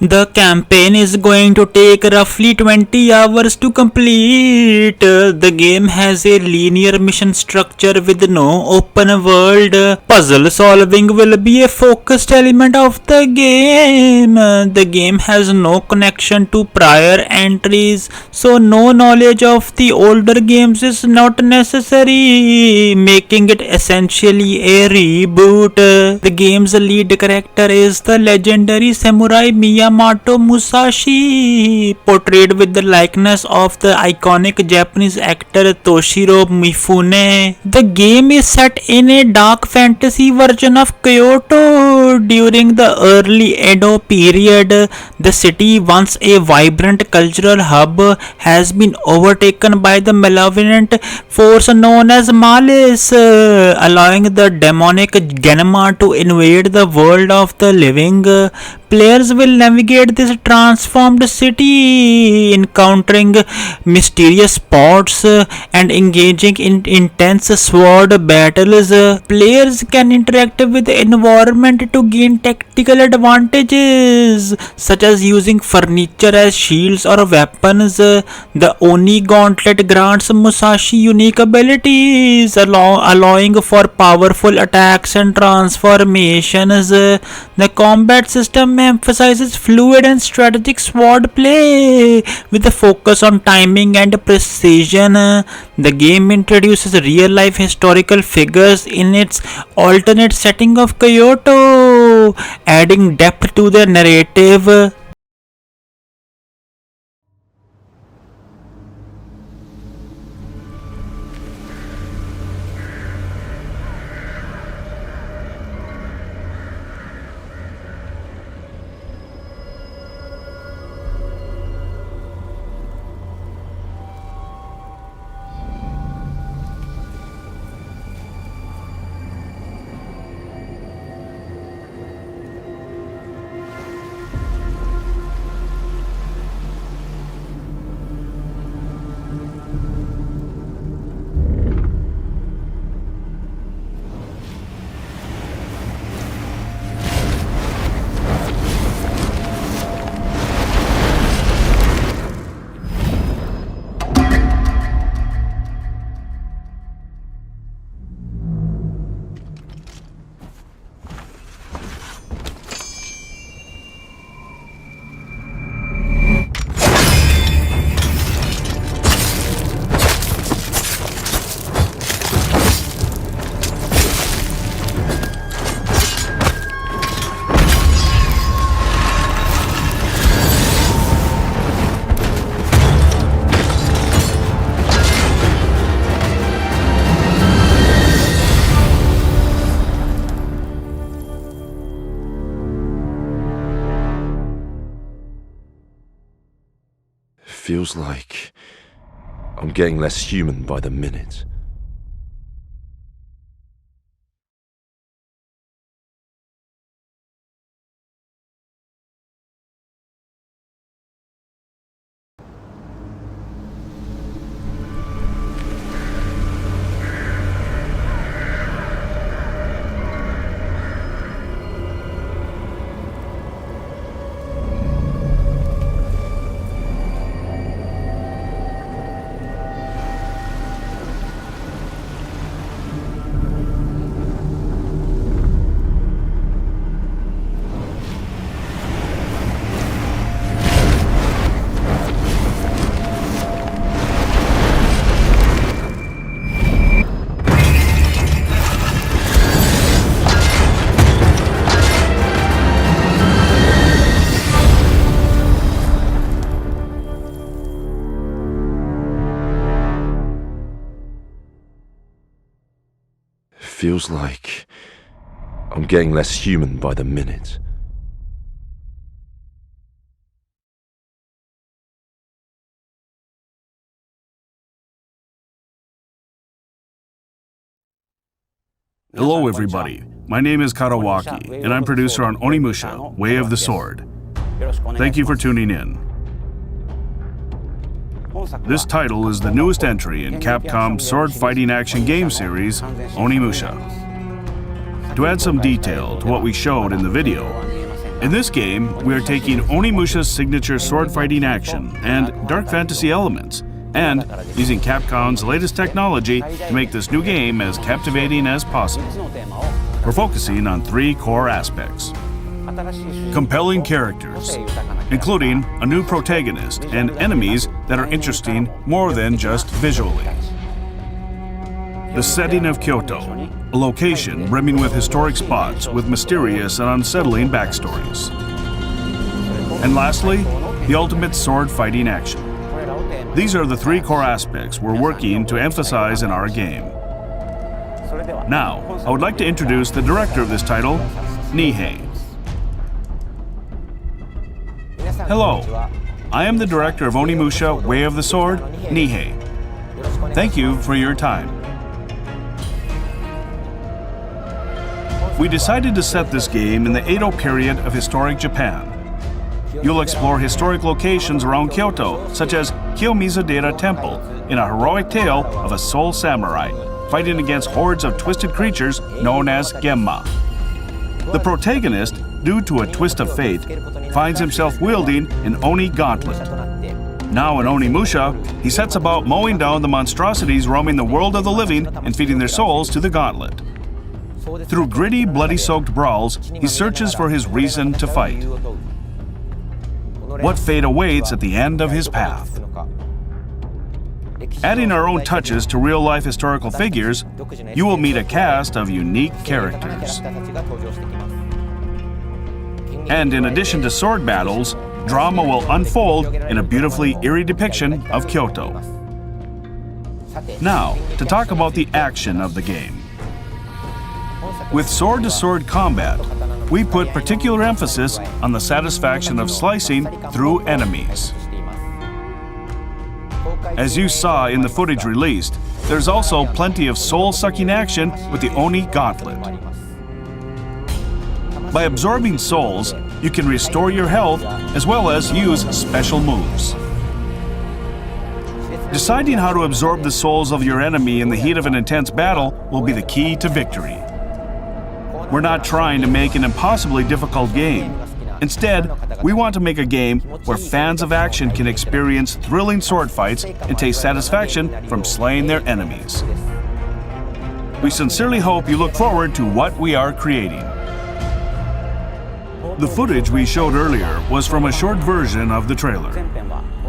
The campaign is going to take roughly 20 hours to complete. The game has a linear mission structure with no open world. Puzzle solving will be a focused element of the game. The game has no connection to prior entries, so no knowledge of the older games is not necessary, making it essentially a reboot. The game's lead character is the legendary samurai Miyamoto Musashi, portrayed with the likeness of the iconic Japanese actor Toshiro Mifune. The game is set in a dark fantasy version of Kyoto during the early Edo period. The city, once a vibrant cultural hub, has been overtaken by the malevolent force known as Malice, allowing the demonic Genma to invade the world of the living. Players will navigate this transformed city, encountering mysterious spots and engaging in intense sword battles. Players can interact with the environment to gain tactical advantages, such as using furniture as shields or weapons. The Oni Gauntlet grants Musashi unique abilities, allowing for powerful attacks and transformations. The combat system emphasizes fluid and strategic sword play with a focus on timing and precision. The game introduces real-life historical figures in its alternate setting of Kyoto, adding depth to the narrative. Feels like I'm getting less human by the minute. Feels like I'm getting less human by the minute. Hello everybody, my name is Karawaki, and I'm producer on Onimusha, Way of the Sword. Thank you for tuning in. This title is the newest entry in Capcom's sword fighting action game series, Onimusha. To add some detail to what we showed in the video, In this game, we are taking Onimusha's signature sword fighting action and dark fantasy elements, and using Capcom's latest technology to make this new game as captivating as possible. We're focusing on three core aspects. Compelling characters, including a new protagonist and enemies that are interesting more than just visually. The setting of Kyoto, a location brimming with historic spots with mysterious and unsettling backstories. And lastly, the ultimate sword fighting action. These are the three core aspects we're working to emphasize in our game. Now, I would like to introduce the director of this title, Nihei. Hello, I am the director of Onimusha, Way of the Sword, Nihei. Thank you for your time. We decided to set this game in the Edo period of historic Japan. You'll explore historic locations around Kyoto, such as Kiyomizu-dera Temple, in a heroic tale of a soul samurai fighting against hordes of twisted creatures known as Genma. The protagonist, due to a twist of fate, finds himself wielding an Oni Gauntlet. Now in Onimusha, he sets about mowing down the monstrosities roaming the world of the living and feeding their souls to the gauntlet. Through gritty, bloody-soaked brawls, he searches for his reason to fight. What fate awaits at the end of his path? Adding our own touches to real-life historical figures, you will meet a cast of unique characters. And in addition to sword battles, drama will unfold in a beautifully eerie depiction of Kyoto. Now, to talk about the action of the game. With sword-to-sword combat, we put particular emphasis on the satisfaction of slicing through enemies. As you saw in the footage released, there's also plenty of soul-sucking action with the Oni Gauntlet. By absorbing souls, you can restore your health as well as use special moves. Deciding how to absorb the souls of your enemy in the heat of an intense battle will be the key to victory. We're not trying to make an impossibly difficult game. Instead, we want to make a game where fans of action can experience thrilling sword fights and taste satisfaction from slaying their enemies. We sincerely hope you look forward to what we are creating. The footage we showed earlier was from a short version of the trailer.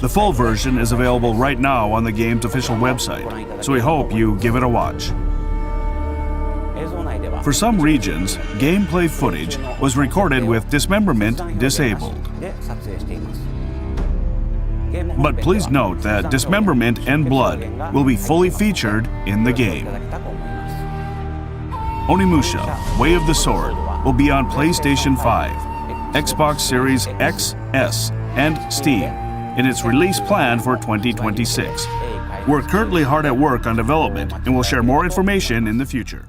The full version is available right now on the game's official website, so we hope you give it a watch. For some regions, gameplay footage was recorded with dismemberment disabled. But please note that dismemberment and blood will be fully featured in the game. Onimusha, Way of the Sword will be on PlayStation 5, Xbox Series X, S, and Steam in its release plan for 2026. We're currently hard at work on development and will share more information in the future.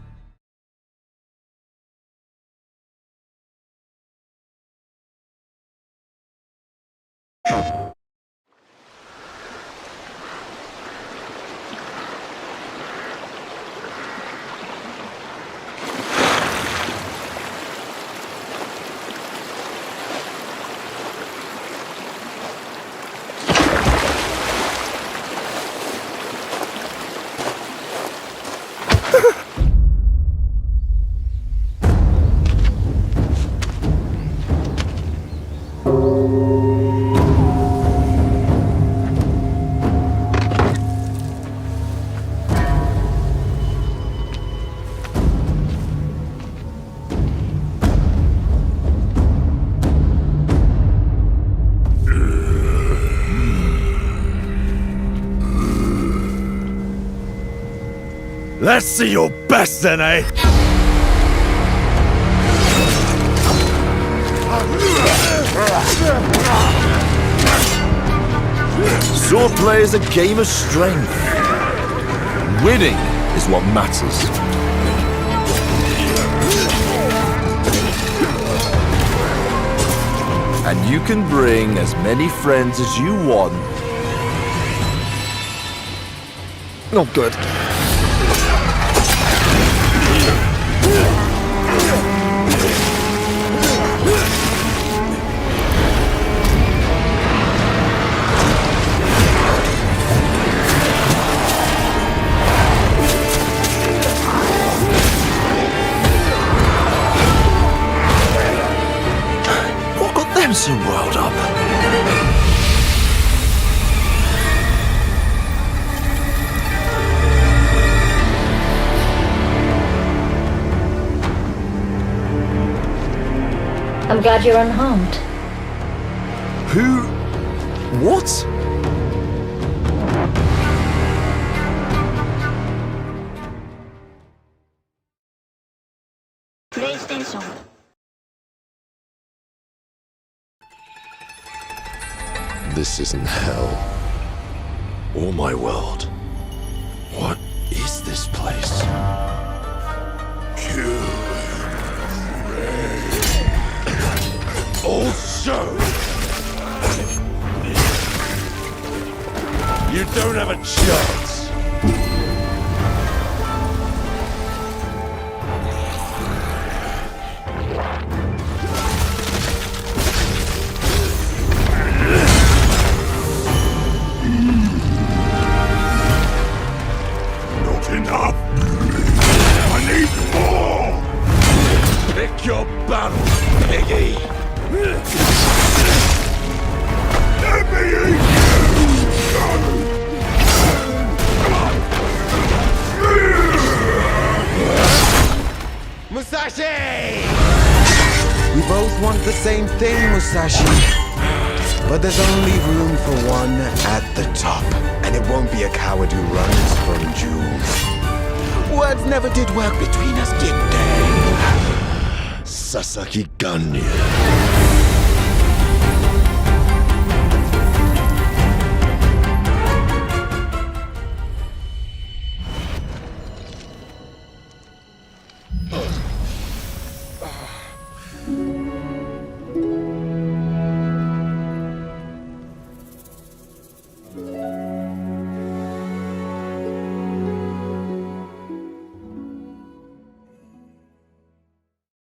Let's see your best then, eh? Swordplay is a game of strength. Winning is what matters. And you can bring as many friends as you want. Not good. I'm so riled up. I'm glad you're unharmed. Who? What? PlayStation. This isn't hell. Or my world. What is this place? Also, you don't have a chance. Not enough. I need more. Pick your battle, piggy. Let me eat you! Musashi! We both want the same thing, Musashi. But there's only room for one at the top. And it won't be a coward who runs from jewels. Words never did work between us, did they? Sasaki Ganyu.